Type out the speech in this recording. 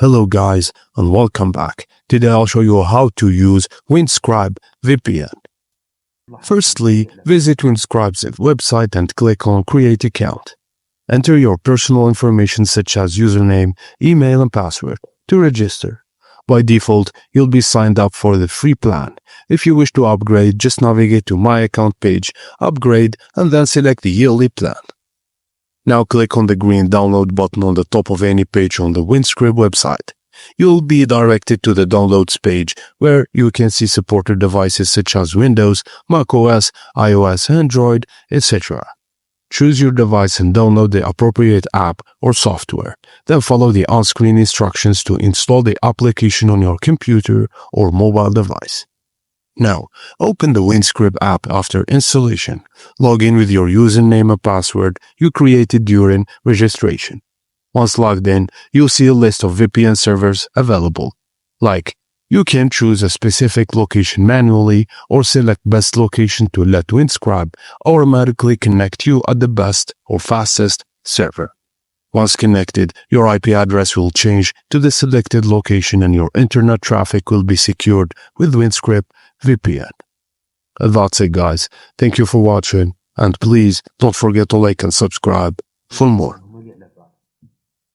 Hello guys and welcome back. Today I'll show you how to use Windscribe VPN. Firstly, visit Windscribe's website and click on Create Account. Enter your personal information such as username, email and password to register. By default, you'll be signed up for the free plan. If you wish to upgrade, just navigate to My Account page, upgrade and then select the yearly plan. Now click on the green download button on the top of any page on the Windscribe website. You'll be directed to the downloads page where you can see supported devices such as Windows, macOS, iOS, Android, etc. Choose your device and download the appropriate app or software. Then follow the on-screen instructions to install the application on your computer or mobile device. Now, open the Windscribe app after installation. Log in with your username and password you created during registration. Once logged in, you'll see a list of VPN servers available. Like, you can choose a specific location manually or select best location to let Windscribe automatically connect you at the best or fastest server. Once connected, your IP address will change to the selected location and your internet traffic will be secured with Windscribe VPN. That's it guys. Thank you for watching and please don't forget to like and subscribe for more.